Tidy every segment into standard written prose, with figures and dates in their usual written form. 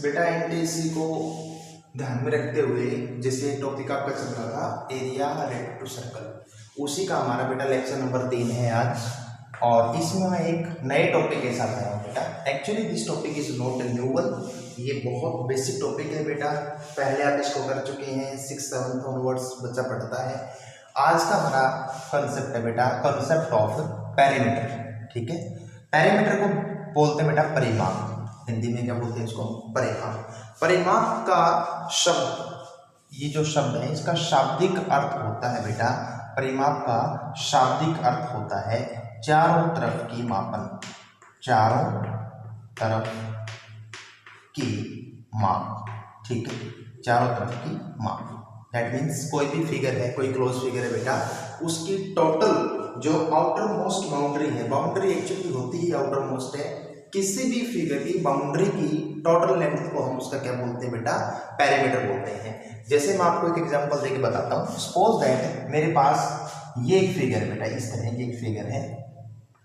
बेटा एनटीसी को ध्यान में रखते हुए जैसे टॉपिक आपका चल रहा था एरिया रिलेटेड टू सर्कल, उसी का हमारा बेटा लेक्चर नंबर 3 है आज। और इसमें मैं एक नए टॉपिक के साथ आया हूँ बेटा। Actually this topic is not a new one, ये बहुत बेसिक टॉपिक है बेटा। पहले आप इसको कर चुके हैं, 6-7 ऑनवर्ड्स बच्चा पढ़ता है। आज का हमारा कॉन्सेप्ट है बेटा कॉन्सेप्ट ऑफ पैरामीटर। ठीक है, पैरामीटर को बोलते हैं बेटा परिमाप, हिंदी में क्या बोलते हैं इसको, परिमाप। परिमाप का शब्द, ये जो शब्द है इसका शाब्दिक अर्थ होता है बेटा, परिमाप का शाब्दिक अर्थ होता है चारों तरफ की मापन, चारों तरफ की माप। ठीक है, चारों तरफ की माप, दैट मीन्स कोई भी फिगर है, कोई क्लोज फिगर है बेटा, उसकी टोटल जो आउटर मोस्ट बाउंड्री है, बाउंड्री एक्चुअली होती ही आउटर मोस्ट है, किसी भी फिगर की बाउंड्री की टोटल लेंथ को हम उसका क्या बोलते हैं बेटा, पैरामीटर बोलते हैं। जैसे मैं आपको एक एग्जांपल देके बताता हूँ। सपोज दैट मेरे पास ये एक फिगर है बेटा, इस तरह की एक फिगर है,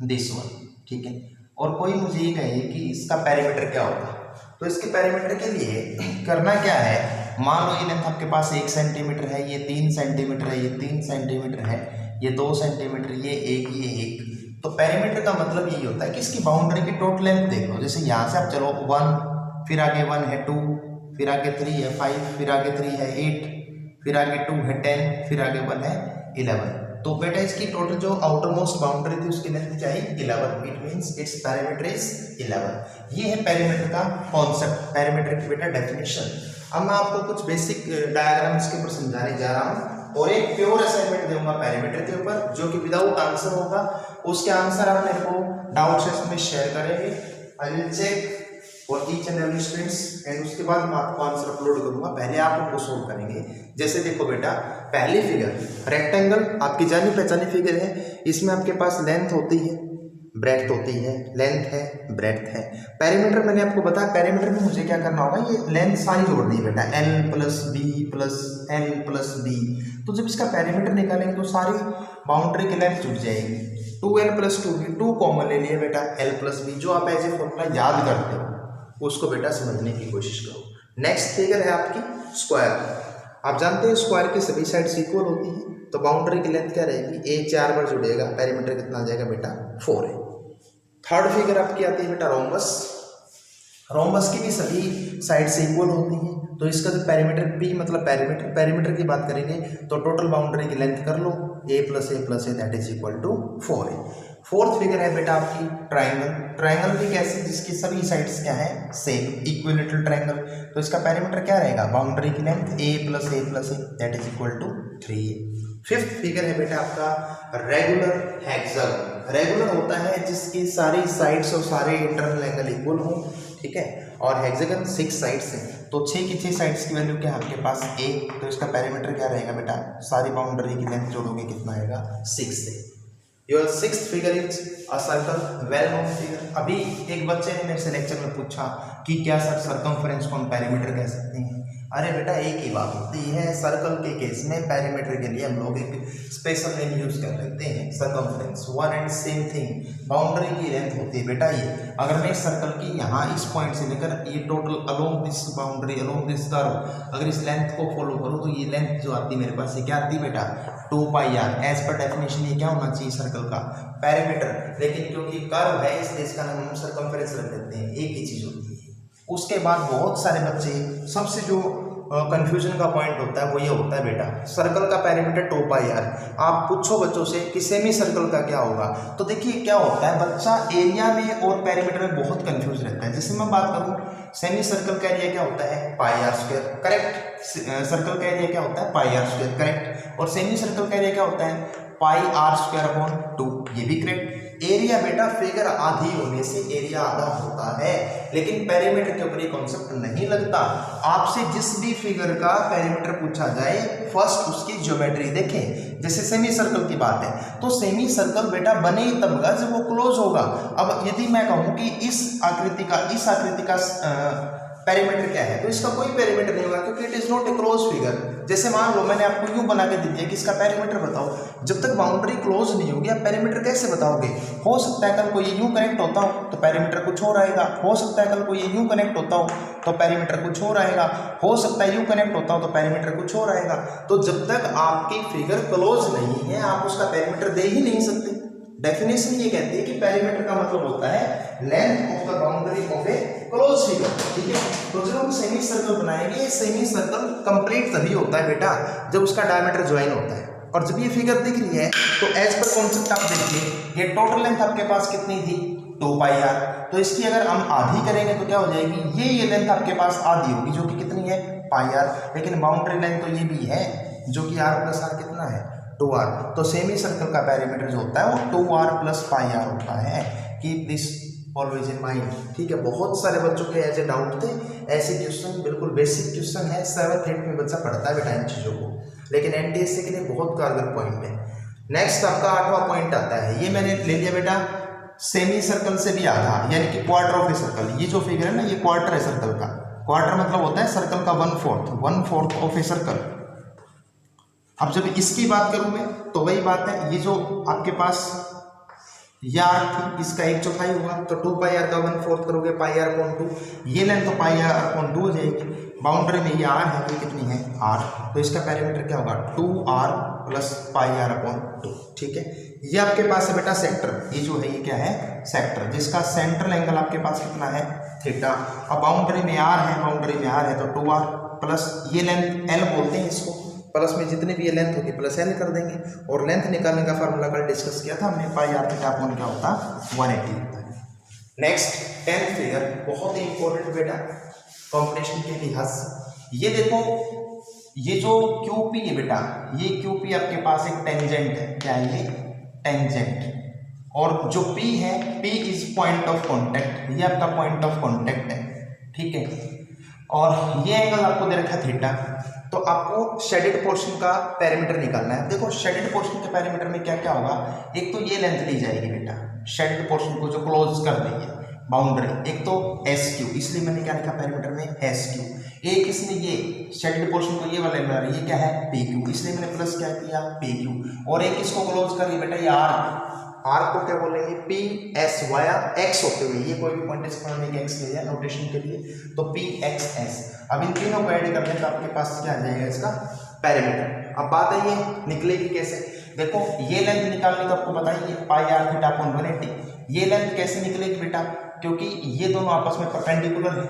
दिस वन। ठीक है, और कोई मुझे ये कहे कि इसका पैरामीटर क्या होगा, तो इसके पैरामीटर के लिए करना क्या है, मान लो ये लेंथ आपके पास 1 सेंटीमीटर है, ये 3 सेंटीमीटर है, ये 3 सेंटीमीटर है, ये 2 सेंटीमीटर, ये 1। तो पैरामीटर का मतलब यही होता है कि इसकी बाउंड्री की टोटल लेंथ देख लो। जैसे यहाँ से आप चलो 1, फिर आगे 1 है 2, फिर आगे 3 है 5, फिर आगे 3 है 8, फिर आगे 2 है 10, फिर आगे 1 है 11। तो बेटा इसकी टोटल जो आउटर मोस्ट बाउंड्री थी उसकी लेंथ चाहिए 11। It means it's parameter is 11। ये है पैरामीटर का कॉन्सेप्ट, पैरामीटर की बेटा डेफिनेशन। अब मैं आपको कुछ बेसिक डायग्राम इसके ऊपर समझाने जा रहा हूँ और एक प्योर असाइनमेंट दूंगा पैरामीटर के ऊपर, जो कि विदाउट आंसर होगा। उसके आंसर आप मेरे को डाउट सेशन में शेयर करेंगे। I will check for each and every students and उसके बाद मैं आपको आंसर अपलोड करूंगा। पहले आप उनको सोल्व करेंगे। जैसे देखो बेटा, पहली फिगर रेक्टेंगल, आपकी जानी पहचानी फिगर है। इसमें आपके पास लेंथ होती है, ब्रेड्थ होती है, लेंथ है, ब्रेड्थ है। पैरामीटर मैंने आपको बताया, पैरामीटर में मुझे क्या करना होगा, ये लेंथ सारी जोड़नी है बेटा, L + B + L + B। तो जब इसका पैरामीटर निकालेंगे तो सारी बाउंड्री की लेंथ जुड़ जाएगी। 2L + 2B, 2 कॉमन ले लिए बेटा, L + B, जो आप एज ए फॉर्मूला याद करते हो उसको बेटा समझने की कोशिश करो। नेक्स्ट फिगर है आपकी स्क्वायर। आप जानते हैं स्क्वायर की सभी साइड्स इक्वल होती है, तो बाउंड्री की लेंथ क्या रहेगी, A 4 बार जुड़ेगा, पैरामीटर कितना आ जाएगा बेटा, 4 है। थर्ड फिगर आपकी आती है बेटा रोम्बस। रोम्बस की भी सभी साइड्स इक्वल होती है, तो इसका जो पैरामीटर P मतलब पैरामीटर की बात करेंगे तो टोटल बाउंड्री की लेंथ कर लो, A + A + A that is equal to 4 है। फोर्थ फिगर है बेटा आपकी ट्राइंगल। ट्राइंगल भी कैसे, जिसकी सभी साइड्स क्या है, सेम, इक्विलेटरल ट्राइंगल। तो इसका पैरामीटर क्या रहेगा, बाउंड्री की length A + A + A that is equal to 3 है। फिफ्थ फिगर है बेटा आपका रेगुलर हेक्सागन। रेगुलर होता है जिसकी सारी साइड्स और सारे इंटरनल एंगल इक्वल हो। ठीक है, और हेक्सागन 6 साइड्स हैं, तो 6 की 6 साइड्स की वैल्यू क्या है आपके पास A, तो इसका पैरामीटर क्या रहेगा बेटा, सारी बाउंड्री की लेंथ जोड़ोगे कितना आएगा, 6 से। Your sixth figure is a circle, well known figure. अभी एक बच्चे ने मेरे से लेक्चर में पूछा कि क्या सर सर्कमफ्रेंस को हम पैरामीटर कह सकते हैं। अरे बेटा एक ही बात होती है, सर्कल के केस में पैरामीटर के लिए हम लोग एक स्पेशल नेम यूज कर लेते हैं, circumference. One and same thing, boundary की लेंथ होती है बेटा ये। अगर मैं इस सर्कल की यहाँ इस पॉइंट से लेकर ये total along this boundary, along this curve, अगर इस लेंथ को फॉलो करूँ तो ये लेंथ जो आती है मेरे पास, ये क्या आती है बेटा, 2πr। एज पर डेफिनेशन ये क्या होना चाहिए सर्कल का, पैरामीटर। लेकिन क्योंकि कर्व है इसलिए इसका नाम हम सर्कमफ्रेंस रख देते हैं, एक ही चीज होती है। उसके बाद बहुत सारे बच्चे, सबसे जो कंफ्यूजन का पॉइंट होता है वो ये होता है बेटा, सर्कल का पैरामीटर 2πr। आप पूछो बच्चों से कि सेमी सर्कल का क्या होगा, तो देखिए क्या होता है, बच्चा एरिया में और पैरामीटर में बहुत कंफ्यूज रहता है। जैसे मैं बात करूं, सेमी सर्कल का एरिया क्या होता है, πr², करेक्ट। सर्कल का एरिया क्या होता है, πr², करेक्ट। और सेमी सर्कल का एरिया क्या होता है, πr²/2, ये भी करेक्ट। एरिया बेटा फिगर आधी होने से एरिया आधा होता है, लेकिन पैरामीटर के ऊपर ये कॉन्सेप्ट नहीं लगता। आपसे जिस भी फिगर का पैरामीटर पूछा जाए, फर्स्ट उसकी ज्योमेट्री देखें। जैसे सेमी सर्कल की बात है, तो सेमी सर्कल बेटा बने ही तब जब वो क्लोज होगा। अब यदि मैं कहूं कि इस आकृति का पेरीमीटर क्या है, तो इसका कोई पेरीमीटर नहीं होगा क्योंकि it is not a close figure. जैसे मान लो मैंने आपको यूं बना के दे दिया कि इसका पेरीमीटर बताओ, जब तक बाउंड्री क्लोज नहीं होगी आप पेरीमीटर कैसे बताओगे। हो सकता है कल को ये यूं कनेक्ट होता हो तो पेरीमीटर कुछ और आएगा, हो सकता है कल को ये यूं कनेक्ट होता हो तो पेरीमीटर कुछ और आएगा, हो सकता है यूं कनेक्ट होता हो तो पेरीमीटर कुछ और आएगा। तो जब तक आपकी फिगर क्लोज नहीं है आप उसका पेरीमीटर दे ही नहीं सकते। डेफिनेशन ये कहती है कि पेरीमीटर का मतलब होता है length of the boundary of A close figure, ठीक है। तो जब हम सेमी सर्कल बनाएंगे, सेमी सर्कल कंप्लीट तभी होता है बेटा जब उसका डायमीटर ज्वाइन होता है। और जब ये फिगर दिख रही है तो एज पर कॉन्सेप्ट आप देखिए, ये टोटल लेंथ आपके पास कितनी थी 2πr, तो इसकी अगर हम आधी करेंगे तो क्या हो जाएगी, ये लेंथ आपके पास आधी होगी जो कि कितनी है πr, लेकिन बाउंड्री लेंथ तो ये भी है जो कि r प्लस r कितना है 2r। तो सेमी सर्कल का पेरीमीटर जो होता है वो 2r प्लस πr होता है। Keep this always in mind, ठीक है। बहुत सारे बच्चों के ऐसे डाउट थे, ऐसे क्वेश्चन बिल्कुल बेसिक क्वेश्चन है, 7th 8th में बच्चा पढ़ता है बेटा इन चीज़ों को, लेकिन एनटीएससी के लिए बहुत कारगर पॉइंट है। नेक्स्ट आपका 8वां पॉइंट आता है, ये मैंने ले लिया बेटा सेमी सर्कल से भी आधा, यानी कि क्वार्टर ऑफ ए सर्कल। ये जो फिगर है ना ये क्वार्टर है सर्कल का, क्वार्टर मतलब होता है सर्कल का 1/4 ऑफ ए सर्कल। अब जब इसकी बात करूं मैं तो वही बात है, ये जो आपके पास यार थी इसका 1/4 हुआ तो 2πr का 1/4 करोगे πr/2, ये लेंथ तो πr/2 हो जाएगी। बाउंड्री में ये r है, ये कितनी है r, तो इसका पेरीमीटर क्या होगा 2r प्लस πr/2, ठीक है। ये आपके पास है बेटा सेक्टर, ये जो है ये क्या है सेक्टर, जिसका सेंट्रल एंगल आपके पास कितना है थीटा। अब बाउंड्री में r है, बाउंड्री में r है तो 2r प्लस ये लेंथ l बोलते हैं इसको, प्लस में जितनी भी ये लेंथ होगी प्लस एल कर देंगे। और लेंथ निकालने का फार्मूला कल डिस्कस किया था हमने, πr थीटा अपॉन क्या होता 180 होता है। नेक्स्ट 10th फिगर बहुत ही इंपॉर्टेंट बेटा कॉम्पिटिशन के लिहाज से, ये देखो ये जो QP है बेटा, ये QP आपके पास एक टेंजेंट है, क्या है ये टेंजेंट, और जो P है P is point of contact, ये आपका पॉइंट ऑफ कॉन्टैक्ट है, ठीक है। और ये एंगल आपको दे रखा थीटा, तो आपको शेडेड पोर्शन का पेरीमीटर निकालना है। देखो शेडेड पोर्शन के पेरीमीटर में क्या क्या होगा, एक तो ये लेंथ ली जाएगी बेटा शेडेड पोर्शन को जो क्लोज कर देंगे बाउंड्री, एक तो SQ, इसलिए मैंने क्या लिखा पेरीमीटर में SQ। एक इसने ये शेडेड पोर्शन को ये वाला मिला रही है, ये क्या है PQ, इसलिए मैंने प्लस क्या किया PQ। और एक इसको क्लोज करिए बेटा ये R को क्या बोलेंगे PS वाया X होते हुए, ये कोई भी पॉइंट इसका X ले जाए नोटेशन के लिए तो PXS। अब इन तीनों को ऐड कर दें तो आपके पास क्या आ जाएगा इसका पेरीमीटर। अब बात है ये निकलेगी कैसे, देखो ये लेंथ निकालने का आपको बताइए πr थीटा अपॉन 180, ये लेंथ कैसे निकलेगी बेटा, क्योंकि ये दोनों आपस में परपेंडिकुलर है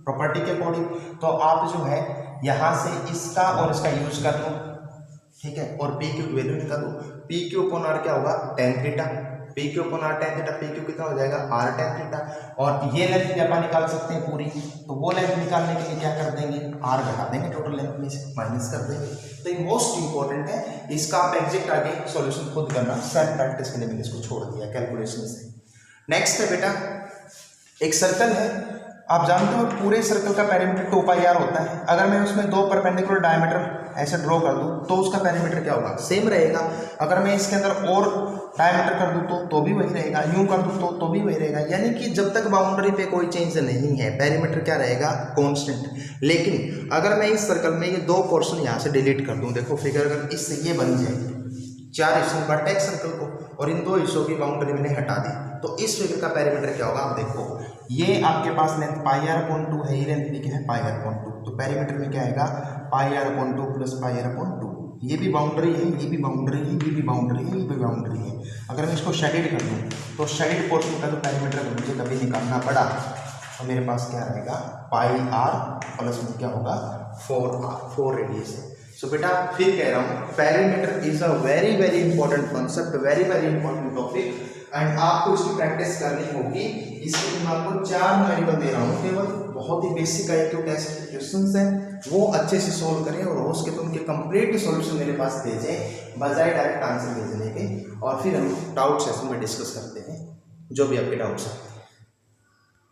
प्रॉपर्टी के अकॉर्डिंग, तो आप जो है यहाँ से इसका और इसका यूज कर लो, ठीक है, और PQ की वैल्यू निकालो। PQ अपॉन R क्या होगा tan theta, PQ upon R tan theta, PQ कितना हो जाएगा R tan थीटा। और ये लेंथ भी अपन निकाल सकते हैं पूरी, तो वो लेंथ निकालने के लिए क्या कर देंगे R घटा देंगे टोटल लेंथ में से माइनस कर देंगे। तो ये मोस्ट इंपॉर्टेंट है, इसका आप एग्जैक्ट आगे सॉल्यूशन खुद करना, सेल्फ प्रैक्टिस के लिए मैंने इसको छोड़ दिया कैलकुलेशन से। नेक्स्ट है बेटा एक सर्कल है, आप जानते हो पूरे सर्कल का पेरीमीटर 2πr होता है। अगर मैं उसमें दो परपेंडिकुलर डायमीटर ऐसे ड्रॉ कर दूं तो उसका पेरीमीटर क्या होगा सेम रहेगा। अगर मैं इसके अंदर और डायमीटर कर दूं तो भी वही रहेगा, यूं कर दूं तो भी वही रहेगा। यानी कि जब तक बाउंड्री पे कोई चेंज नहीं है पेरीमीटर क्या रहेगा कांस्टेंट। लेकिन अगर मैं इस सर्कल में ये दो पोर्शन यहाँ से डिलीट कर दूं, देखो फिगर अगर इससे ये बन जाए 4 हिस्सों का टेक्स्ट सर्कल को, और इन 2 हिस्सों की बाउंड्री मैंने हटा दी, तो इस फिगर का पेरीमीटर क्या होगा आप देखो, ये आपके पास लेंथ πr/2 है, ये लेंथ भी क्या है πr/2, तो पेरीमीटर में क्या आएगा πr/2 प्लस πr/2। ये भी बाउंड्री है, ये भी बाउंड्री है, ये भी बाउंड्री है, ये भी बाउंड्री है। अगर मैं इसको शेडेड कर दूँ तो शेडेड पोर्शन का जो पेरीमीटर मुझे कभी निकालना पड़ा तो मेरे पास क्या रहेगा πr प्लस में क्या होगा 4 रेडियस है। सो बेटा फिर कह रहा हूँ perimeter is a very very important concept, very very important topic, and आपको इसकी प्रैक्टिस करनी होगी। इसके लिए मैं आपको 4 न्यूमेरिकल दे रहा हूँ केवल, बहुत ही बेसिक IQ टेस्ट के क्वेश्चंस हैं, वो अच्छे से सोल्व करें और हो सके तो उनके कंप्लीट सॉल्यूशन मेरे पास भेजें बजाय डायरेक्ट आंसर भेजने के, और फिर हम डाउट सेशन में डिस्कस करते हैं जो भी आपके डाउट्स हैं।